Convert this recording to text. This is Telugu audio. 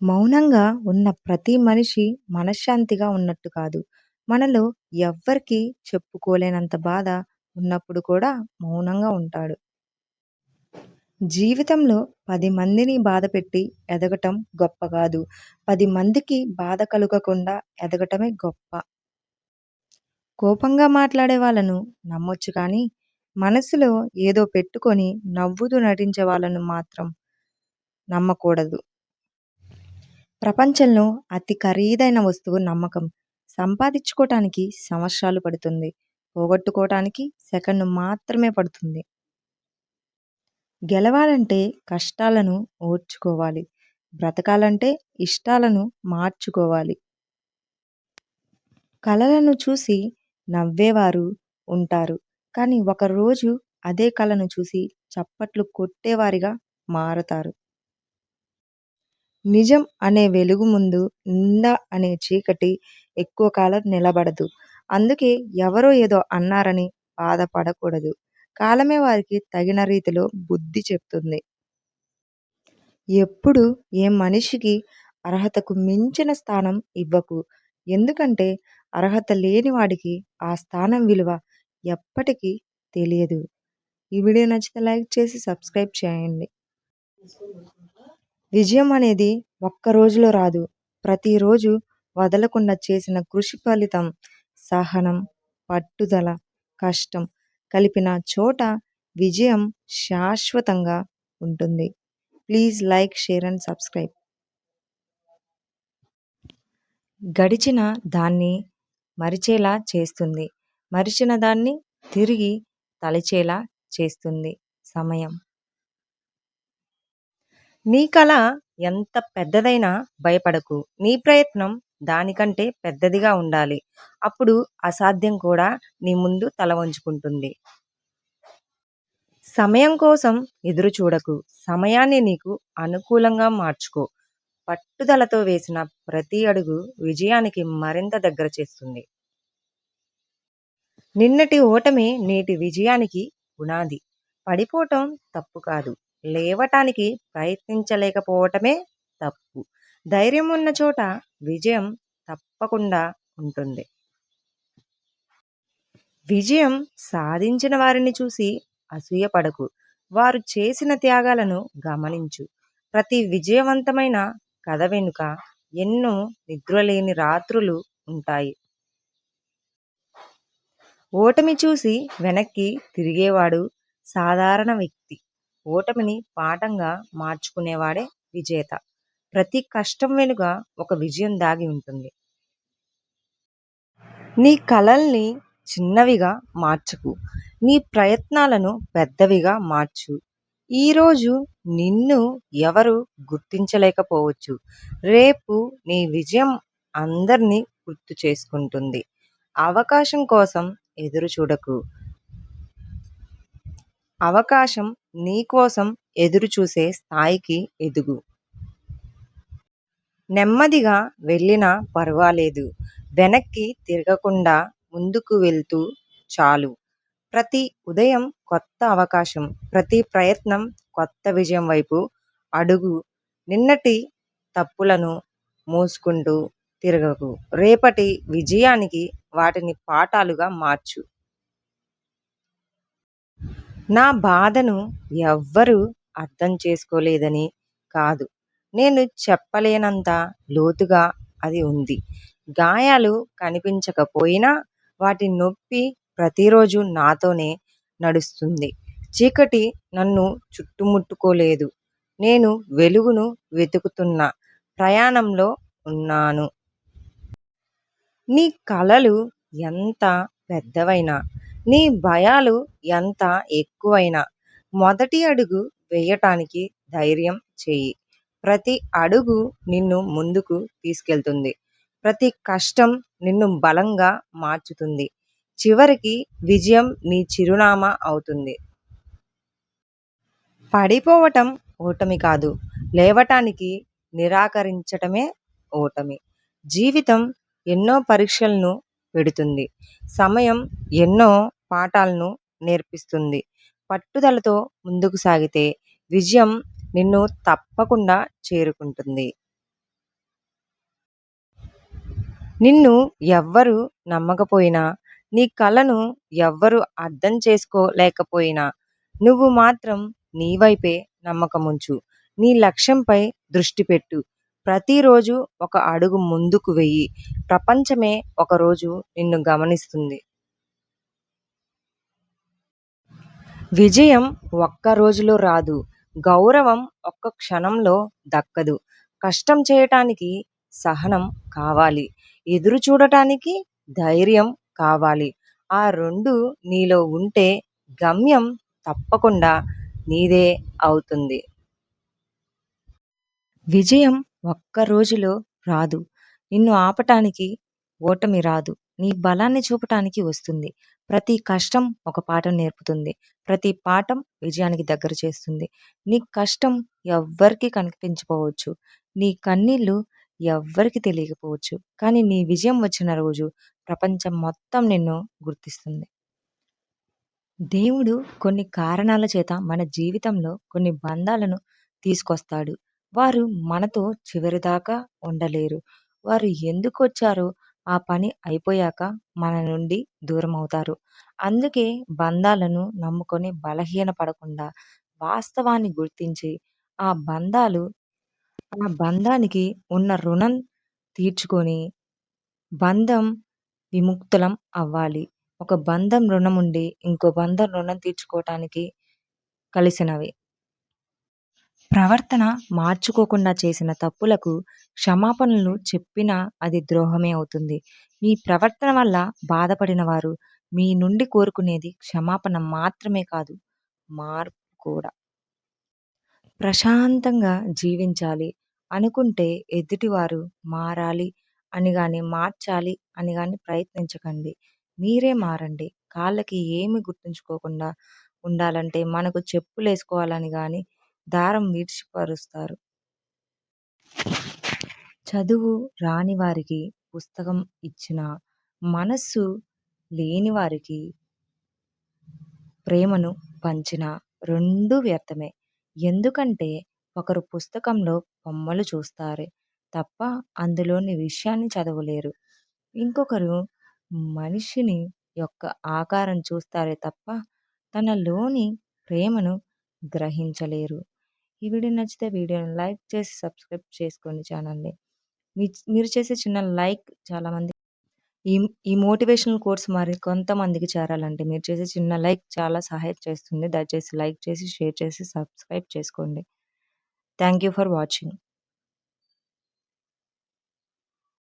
మౌనంగా ఉన్న ప్రతి మనిషి మనశ్శాంతిగా ఉన్నట్టు కాదు. మనలో ఎవ్వరికీ చెప్పుకోలేనంత బాధ ఉన్నప్పుడు కూడా మౌనంగా ఉంటాడు. జీవితంలో 10 మందిని బాధపెట్టి ఎదగటం గొప్ప కాదు. 10 మందికి బాధ కలుగకుండా ఎదగటమే గొప్ప. కోపంగా మాట్లాడే వాళ్ళను నమ్మొచ్చు కానీ, మనసులో ఏదో పెట్టుకొని నవ్వుతూ నటించే వాళ్ళను మాత్రం నమ్మకూడదు. ప్రపంచంలో అతి ఖరీదైన వస్తువు నమ్మకం. సంపాదించుకోటానికి సంవత్సరాలు పడుతుంది. పోగొట్టుకోటానికి సెకను మాత్రమే పడుతుంది. గెలవాలంటే కష్టాలను ఓర్చుకోవాలి. బ్రతకాలంటే ఇష్టాలను మార్చుకోవాలి. కలలను చూసి నవ్వేవారు ఉంటారు. కానీ ఒకరోజు అదే కలను చూసి చప్పట్లు కొట్టేవారిగా మారతారు. నిజం అనే వెలుగు ముందు నింద అనే చీకటి ఎక్కువ కాలం నిలబడదు. అందుకే ఎవరో ఏదో అన్నారని బాధపడకూడదు. కాలమే వారికి తగిన రీతిలో బుద్ధి చెప్తుంది. ఎప్పుడు ఏ మనిషికి అర్హతకు మించిన స్థానం ఇవ్వకు. ఎందుకంటే అర్హత లేని వాడికి ఆ స్థానం విలువ ఎప్పటికీ తెలియదు. ఈ వీడియో నచ్చితే లైక్ చేసి సబ్స్క్రైబ్ చేయండి. విజయం అనేది ఒక్క రోజులో రాదు. ప్రతిరోజు వదలకుండా చేసిన కృషి ఫలితం. సహనం, పట్టుదల, కష్టం కలిపిన చోట విజయం శాశ్వతంగా ఉంటుంది. Please like, share and subscribe. గడిచిన దాన్ని మరిచేలా చేస్తుంది. మరిచిన దాన్ని తిరిగి తలచేలా చేస్తుంది సమయం. నీ కల ఎంత పెద్దదైనా భయపడకు. నీ ప్రయత్నం దానికంటే పెద్దదిగా ఉండాలి. అప్పుడు అసాధ్యం కూడా నీ ముందు తల వంచుకుంటుంది. సమయం కోసం ఎదురు చూడకు. సమయాన్ని నీకు అనుకూలంగా మార్చుకో. పట్టుదలతో వేసిన ప్రతి అడుగు విజయానికి మరింత దగ్గర చేస్తుంది. నిన్నటి ఓటమి నేటి విజయానికి పునాది. పడిపోవటం తప్పు కాదు. లేవటానికి ప్రయత్నించలేకపోవటమే తప్పు. ధైర్యం ఉన్న చోట విజయం తప్పకుండా ఉంటుంది. విజయం సాధించిన వారిని చూసి అసూయపడకు. వారు చేసిన త్యాగాలను గమనించు. ప్రతి విజయవంతమైన కథ వెనుక ఎన్నో నిద్రలేని రాత్రులు ఉంటాయి. ఓటమి చూసి వెనక్కి తిరిగేవాడు సాధారణ వ్యక్తి. ఓటమిని పాఠంగా మార్చుకునేవాడే విజేత. ప్రతి కష్టం వెనుక ఒక విజయం దాగి ఉంటుంది. నీ కలల్ని చిన్నవిగా మార్చకు. నీ ప్రయత్నాలను పెద్దవిగా మార్చు. ఈరోజు నిన్ను ఎవరు గుర్తించలేకపోవచ్చు. రేపు నీ విజయం అందరినీ గుర్తు చేసుకుంటుంది. అవకాశం కోసం ఎదురు చూడకు. అవకాశం నీ కోసం ఎదురు చూసే స్థాయికి ఎదుగు. నెమ్మదిగా వెళ్ళినా పర్వాలేదు. వెనక్కి తిరగకుండా ముందుకు వెళ్తూ చాలు. ప్రతి ఉదయం కొత్త అవకాశం. ప్రతి ప్రయత్నం కొత్త విజయం వైపు అడుగు. నిన్నటి తప్పులను మోసుకుంటూ తిరగకు. రేపటి విజయానికి వాటిని పాఠాలుగా మార్చు. నా బాధను ఎవ్వరూ అర్థం చేసుకోలేదని కాదు, నేను చెప్పలేనంత లోతుగా అది ఉంది. గాయాలు కనిపించకపోయినా వాటి నొప్పి ప్రతిరోజు నాతోనే నడుస్తుంది. చీకటి నన్ను చుట్టుముట్టుకోలేదు. నేను వెలుగును వెతుకుతున్న ప్రయాణంలో ఉన్నాను. నీ కలలు ఎంత పెద్దవైనా, నీ భయాలు ఎంత ఎక్కువైనా మొదటి అడుగు వేయటానికి ధైర్యం చెయ్యి. ప్రతి అడుగు నిన్ను ముందుకు తీసుకెళ్తుంది. ప్రతి కష్టం నిన్ను బలంగా మార్చుతుంది. చివరికి విజయం నీ చిరునామా అవుతుంది. పడిపోవటం ఓటమి కాదు. లేవటానికి నిరాకరించటమే ఓటమి. జీవితం ఎన్నో పరీక్షలను పెడుతుంది. సమయం ఎన్నో పాఠాలను నేర్పిస్తుంది. పట్టుదలతో ముందుకు సాగితే విజయం నిన్ను తప్పకుండా చేరుకుంటుంది. నిన్ను ఎవ్వరు నమ్మకపోయినా, నీ కలను ఎవ్వరు అర్థం చేసుకోలేకపోయినా, నువ్వు మాత్రం నీ వైపే నమ్మకముంచు. నీ లక్ష్యంపై దృష్టి పెట్టు. ప్రతిరోజు ఒక అడుగు ముందుకు వెయ్యి. ప్రపంచమే ఒకరోజు నిన్ను గమనిస్తుంది. విజయం ఒక్క రోజులో రాదు. గౌరవం ఒక్క క్షణంలో దక్కదు. కష్టం చేయటానికి సహనం కావాలి. ఎదురు చూడటానికి ధైర్యం కావాలి. ఆ 2 నీలో ఉంటే గమ్యం తప్పకుండా నీదే అవుతుంది. విజయం ఒక్క రోజులో రాదు. నిన్ను ఆపటానికి ఓటమి రాదు. నీ బలాన్ని చూపటానికి వస్తుంది. ప్రతి కష్టం ఒక పాఠం నేర్పుతుంది. ప్రతి పాఠం విజయానికి దగ్గర చేస్తుంది. నీ కష్టం ఎవ్వరికీ కనిపించకపోవచ్చు. నీ కన్నీళ్ళు ఎవ్వరికీ తెలియకపోవచ్చు. కానీ నీ విజయం వచ్చిన రోజు ప్రపంచం మొత్తం నిన్ను గుర్తిస్తుంది. దేవుడు కొన్ని కారణాల చేత మన జీవితంలో కొన్ని బంధాలను తీసుకొస్తాడు. వారు మనతో చివరిదాకా ఉండలేరు. వారు ఎందుకొచ్చారో ఆ పని అయిపోయాక మన నుండి దూరమవుతారు. అందుకే బంధాలను నమ్ముకొని బలహీనపడకుండా వాస్తవాన్ని గుర్తించి ఆ బంధాలు ఆ బంధానికి ఉన్న రుణం తీర్చుకొని బంధం విముక్తులం అవ్వాలి. ఒక బంధం రుణముండి, ఇంకో బంధం రుణం తీర్చుకోవటానికి కలిసినవి. ప్రవర్తన మార్చుకోకుండా చేసిన తప్పులకు క్షమాపణలు చెప్పినా అది ద్రోహమే అవుతుంది. మీ ప్రవర్తన వల్ల బాధపడిన వారు మీ నుండి కోరుకునేది క్షమాపణ మాత్రమే కాదు, మార్పు కూడా. ప్రశాంతంగా జీవించాలి అనుకుంటే ఎదుటివారు మారాలి అని గాని, మార్చాలి అని గాని ప్రయత్నించకండి. మీరే మారండి. కాళ్ళకి ఏమి గుర్తుంచుకోకుండా ఉండాలంటే మనకు చెప్పులేసుకోవాలని గాని దారం విడిచిపరుస్తారు. చదువు రాని వారికి పుస్తకం ఇచ్చినా, మనస్సు లేని వారికి ప్రేమను పంచినా రెండూ వ్యర్థమే. ఎందుకంటే ఒకరు పుస్తకంలో బొమ్మలు చూస్తారే తప్ప అందులోని విషయాన్ని చదవలేరు. ఇంకొకరు మనిషిని యొక్క ఆకారం చూస్తారే తప్ప తనలోని ప్రేమను గ్రహించలేరు. ఈ వీడియో నచ్చితే వీడియోని లైక్ చేసి సబ్స్క్రైబ్ చేసుకోండి ఛానల్‌ని. మీరు చేసే చిన్న లైక్ చాలామంది ఈ ఈ మోటివేషనల్ కోర్స్ మరి కొంతమందికి చేరాలంటే మీరు చేసే చిన్న లైక్ చాలా సహాయం చేస్తుంది. దయచేసి లైక్ చేసి, షేర్ చేసి, సబ్స్క్రైబ్ చేసుకోండి. Thank you for watching.